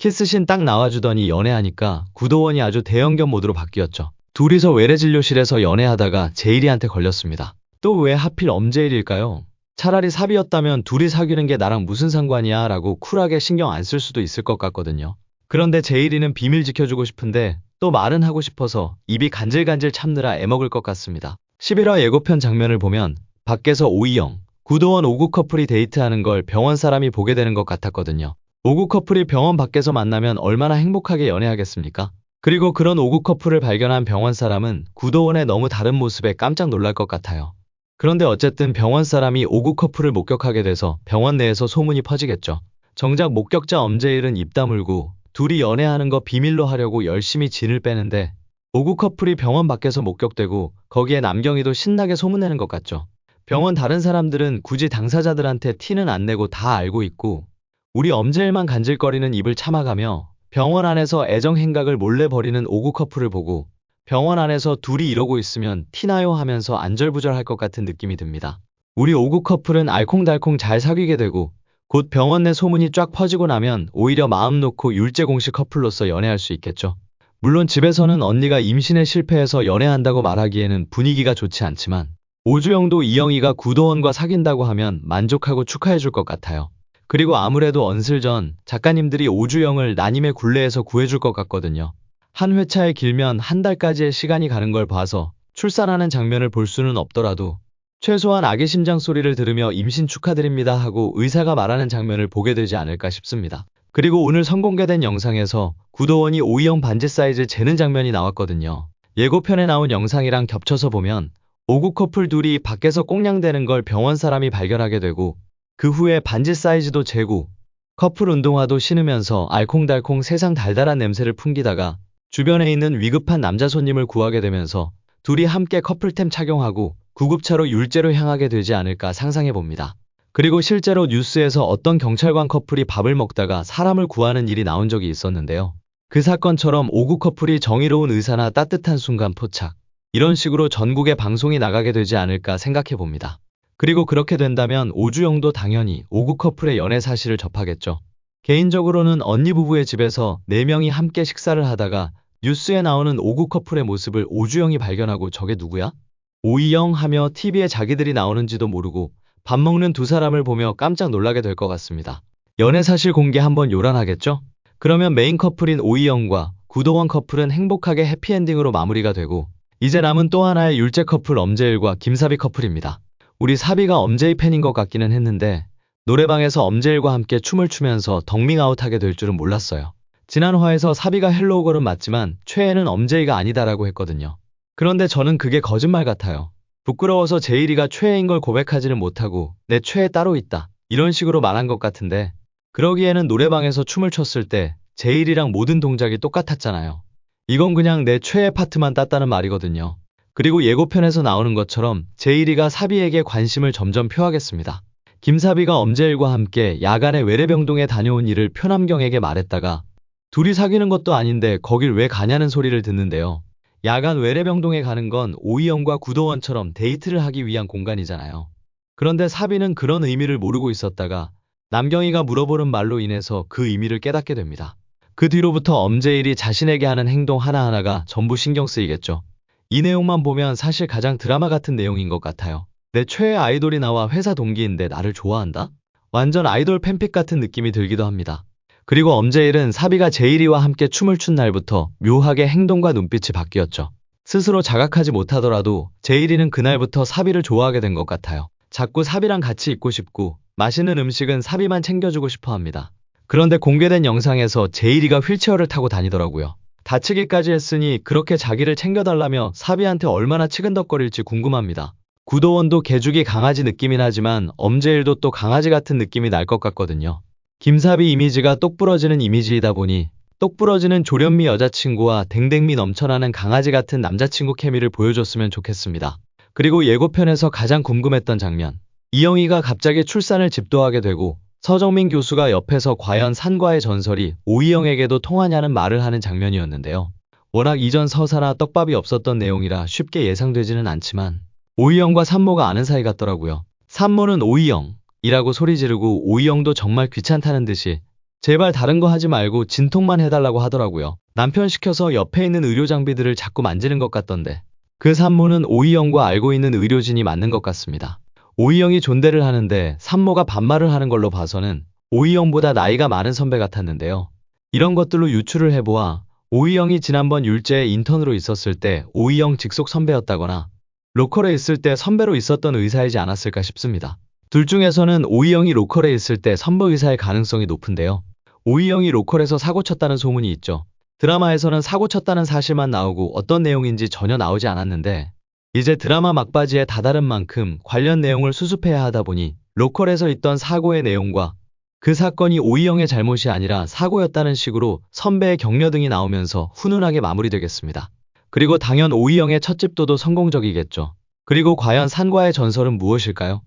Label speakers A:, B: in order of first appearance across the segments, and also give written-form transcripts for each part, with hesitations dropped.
A: 키스신 딱 나와주더니 연애하니까 구도원이 아주 대형견 모드로 바뀌었죠. 둘이서 외래진료실에서 연애하다가 제일이한테 걸렸습니다. 또 왜 하필 엄제일일까요? 차라리 삽이었다면 둘이 사귀는 게 나랑 무슨 상관이야 라고 쿨하게 신경 안 쓸 수도 있을 것 같거든요. 그런데 제일이는 비밀 지켜주고 싶은데 또 말은 하고 싶어서 입이 간질간질 참느라 애먹을 것 같습니다. 11화 예고편 장면을 보면 밖에서 오이영, 구도원 오구 커플이 데이트하는 걸 병원 사람이 보게 되는 것 같았거든요. 오구 커플이 병원 밖에서 만나면 얼마나 행복하게 연애하겠습니까? 그리고 그런 오구 커플을 발견한 병원 사람은 구도원의 너무 다른 모습에 깜짝 놀랄 것 같아요. 그런데 어쨌든 병원 사람이 오구 커플을 목격하게 돼서 병원 내에서 소문이 퍼지겠죠. 정작 목격자 엄제일은 입 다물고 둘이 연애하는 거 비밀로 하려고 열심히 진을 빼는데 오구 커플이 병원 밖에서 목격되고 거기에 남경이도 신나게 소문내는 것 같죠. 병원 다른 사람들은 굳이 당사자들한테 티는 안 내고 다 알고 있고 우리 엄제일만 간질거리는 입을 참아가며 병원 안에서 애정 행각을 몰래 벌이는 오구 커플을 보고 병원 안에서 둘이 이러고 있으면 티나요 하면서 안절부절할 것 같은 느낌이 듭니다. 우리 오구 커플은 알콩달콩 잘 사귀게 되고 곧 병원 내 소문이 쫙 퍼지고 나면 오히려 마음 놓고 율제 공식 커플로서 연애할 수 있겠죠. 물론 집에서는 언니가 임신에 실패해서 연애한다고 말하기에는 분위기가 좋지 않지만 오주영도 이영희가 구도원과 사귄다고 하면 만족하고 축하해줄 것 같아요. 그리고 아무래도 언슬전 작가님들이 오주영을 난임의 굴레에서 구해줄 것 같거든요. 한 회차에 길면 한 달까지의 시간이 가는 걸 봐서 출산하는 장면을 볼 수는 없더라도 최소한 아기 심장 소리를 들으며 임신 축하드립니다 하고 의사가 말하는 장면을 보게 되지 않을까 싶습니다. 그리고 오늘 선공개된 영상에서 구도원이 오이영 반지 사이즈 재는 장면이 나왔거든요. 예고편에 나온 영상이랑 겹쳐서 보면 오구 커플 둘이 밖에서 꽁냥대는 걸 병원 사람이 발견하게 되고 그 후에 반지 사이즈도 재고 커플 운동화도 신으면서 알콩달콩 세상 달달한 냄새를 풍기다가 주변에 있는 위급한 남자 손님을 구하게 되면서 둘이 함께 커플템 착용하고 구급차로 율제로 향하게 되지 않을까 상상해봅니다. 그리고 실제로 뉴스에서 어떤 경찰관 커플이 밥을 먹다가 사람을 구하는 일이 나온 적이 있었는데요. 그 사건처럼 오구 커플이 정의로운 의사나 따뜻한 순간 포착 이런 식으로 전국에 방송이 나가게 되지 않을까 생각해봅니다. 그리고 그렇게 된다면 오주영도 당연히 오구 커플의 연애 사실을 접하겠죠. 개인적으로는 언니 부부의 집에서 4명이 함께 식사를 하다가 뉴스에 나오는 오구 커플의 모습을 오주영이 발견하고 저게 누구야? 오이영 하며 TV에 자기들이 나오는지도 모르고 밥 먹는 두 사람을 보며 깜짝 놀라게 될 것 같습니다. 연애 사실 공개 한번 요란하겠죠? 그러면 메인 커플인 오이영과 구도원 커플은 행복하게 해피엔딩으로 마무리가 되고 이제 남은 또 하나의 율제 커플 엄제일과 김사비 커플입니다. 우리 사비가 엄제이 팬인 것 같기는 했는데 노래방에서 엄제일과 함께 춤을 추면서 덕밍아웃하게 될 줄은 몰랐어요. 지난 화에서 사비가 헬로우걸은 맞지만 최애는 엄제이가 아니다라고 했거든요. 그런데 저는 그게 거짓말 같아요. 부끄러워서 제일이가 최애인 걸 고백하지는 못하고 내 최애 따로 있다 이런 식으로 말한 것 같은데 그러기에는 노래방에서 춤을 췄을 때 제일이랑 모든 동작이 똑같았잖아요. 이건 그냥 내 최애 파트만 땄다는 말이거든요. 그리고 예고편에서 나오는 것처럼 제일이가 사비에게 관심을 점점 표하겠습니다. 김사비가 엄제일과 함께 야간에 외래병동에 다녀온 일을 표남경에게 말했다가 둘이 사귀는 것도 아닌데 거길 왜 가냐는 소리를 듣는데요. 야간 외래병동에 가는 건 오이영과 구도원처럼 데이트를 하기 위한 공간이잖아요. 그런데 사비는 그런 의미를 모르고 있었다가 남경이가 물어보는 말로 인해서 그 의미를 깨닫게 됩니다. 그 뒤로부터 엄제일이 자신에게 하는 행동 하나하나가 전부 신경 쓰이겠죠. 이 내용만 보면 사실 가장 드라마 같은 내용인 것 같아요. 내 최애 아이돌이 나와 회사 동기인데 나를 좋아한다? 완전 아이돌 팬픽 같은 느낌이 들기도 합니다. 그리고 엄제일은 사비가 제일이와 함께 춤을 춘 날부터 묘하게 행동과 눈빛이 바뀌었죠. 스스로 자각하지 못하더라도 제일이는 그날부터 사비를 좋아하게 된 것 같아요. 자꾸 사비랑 같이 있고 싶고 맛있는 음식은 사비만 챙겨주고 싶어 합니다. 그런데 공개된 영상에서 제일이가 휠체어를 타고 다니더라고요. 다치기까지 했으니 그렇게 자기를 챙겨달라며 사비한테 얼마나 치근덕거릴지 궁금합니다. 구도원도 개죽이 강아지 느낌이긴 하지만 엄제일도 또 강아지 같은 느낌이 날 것 같거든요. 김사비 이미지가 똑부러지는 이미지이다 보니 똑부러지는 조련미 여자친구와 댕댕미 넘쳐나는 강아지 같은 남자친구 케미를 보여줬으면 좋겠습니다. 그리고 예고편에서 가장 궁금했던 장면. 이영희가 갑자기 출산을 집도하게 되고 서정민 교수가 옆에서 과연 산과의 전설이 오이영에게도 통하냐는 말을 하는 장면이었는데요. 워낙 이전 서사나 떡밥이 없었던 내용이라 쉽게 예상되지는 않지만 오이영과 산모가 아는 사이 같더라고요. 산모는 오이영이라고 소리 지르고 오이영도 정말 귀찮다는 듯이 제발 다른 거 하지 말고 진통만 해달라고 하더라고요. 남편 시켜서 옆에 있는 의료 장비들을 자꾸 만지는 것 같던데. 그 산모는 오이영과 알고 있는 의료진이 맞는 것 같습니다. 오이영이 존대를 하는데 산모가 반말을 하는 걸로 봐서는 오이영보다 나이가 많은 선배 같았는데요. 이런 것들로 유추를 해보아 오이영이 지난번 율제에 인턴으로 있었을 때 오이영 직속 선배였다거나 로컬에 있을 때 선배로 있었던 의사이지 않았을까 싶습니다. 둘 중에서는 오이영이 로컬에 있을 때 선배 의사의 가능성이 높은데요. 오이영이 로컬에서 사고 쳤다는 소문이 있죠. 드라마에서는 사고 쳤다는 사실만 나오고 어떤 내용인지 전혀 나오지 않았는데 이제 드라마 막바지에 다다른 만큼 관련 내용을 수습해야 하다 보니 로컬에서 있던 사고의 내용과 그 사건이 오이영의 잘못이 아니라 사고였다는 식으로 선배의 격려 등이 나오면서 훈훈하게 마무리되겠습니다. 그리고 당연 오이영의 첫 집도도 성공적이겠죠. 그리고 과연 산과의 전설은 무엇일까요?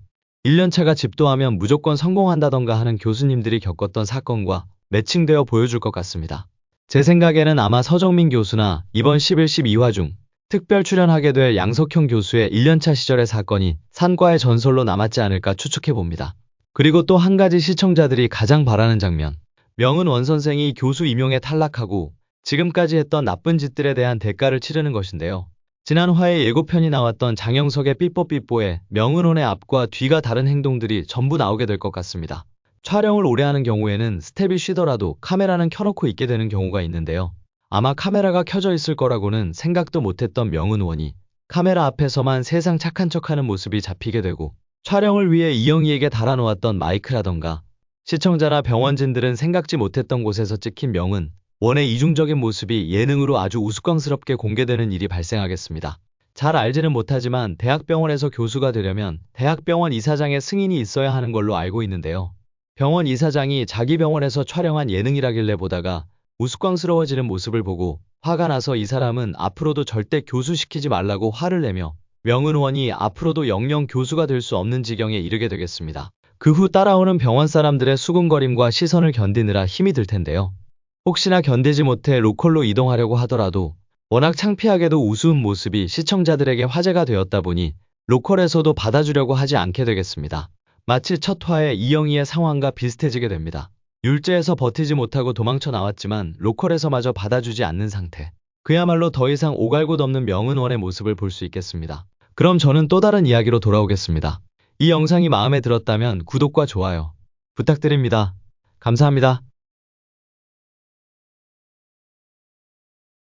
A: 1년차가 집도하면 무조건 성공한다던가 하는 교수님들이 겪었던 사건과 매칭되어 보여줄 것 같습니다. 제 생각에는 아마 서정민 교수나 이번 11, 12화 중 특별 출연하게 될 양석형 교수의 1년차 시절의 사건이 산과의 전설로 남았지 않을까 추측해봅니다. 그리고 또 한 가지 시청자들이 가장 바라는 장면. 명은 원 선생이 교수 임용에 탈락하고 지금까지 했던 나쁜 짓들에 대한 대가를 치르는 것인데요. 지난 화에 예고편이 나왔던 장영석의 삐뽀삐뽀에 명은원의 앞과 뒤가 다른 행동들이 전부 나오게 될 것 같습니다. 촬영을 오래 하는 경우에는 스텝이 쉬더라도 카메라는 켜놓고 있게 되는 경우가 있는데요. 아마 카메라가 켜져 있을 거라고는 생각도 못했던 명은원이 카메라 앞에서만 세상 착한 척하는 모습이 잡히게 되고 촬영을 위해 이영희에게 달아놓았던 마이크라던가 시청자나 병원진들은 생각지 못했던 곳에서 찍힌 명은 원의 이중적인 모습이 예능으로 아주 우스꽝스럽게 공개되는 일이 발생하겠습니다. 잘 알지는 못하지만 대학병원에서 교수가 되려면 대학병원 이사장의 승인이 있어야 하는 걸로 알고 있는데요. 병원 이사장이 자기 병원에서 촬영한 예능이라길래 보다가 우스꽝스러워지는 모습을 보고 화가 나서 이 사람은 앞으로도 절대 교수시키지 말라고 화를 내며 명은원이 앞으로도 영영 교수가 될 수 없는 지경에 이르게 되겠습니다. 그 후 따라오는 병원 사람들의 수군거림과 시선을 견디느라 힘이 들 텐데요. 혹시나 견디지 못해 로컬로 이동하려고 하더라도 워낙 창피하게도 우스운 모습이 시청자들에게 화제가 되었다 보니 로컬에서도 받아주려고 하지 않게 되겠습니다. 마치 첫 화의 이영희의 상황과 비슷해지게 됩니다. 율제에서 버티지 못하고 도망쳐 나왔지만 로컬에서마저 받아주지 않는 상태. 그야말로 더 이상 오갈 곳 없는 명은원의 모습을 볼 수 있겠습니다. 그럼 저는 또 다른 이야기로 돌아오겠습니다. 이 영상이 마음에 들었다면 구독과 좋아요 부탁드립니다. 감사합니다.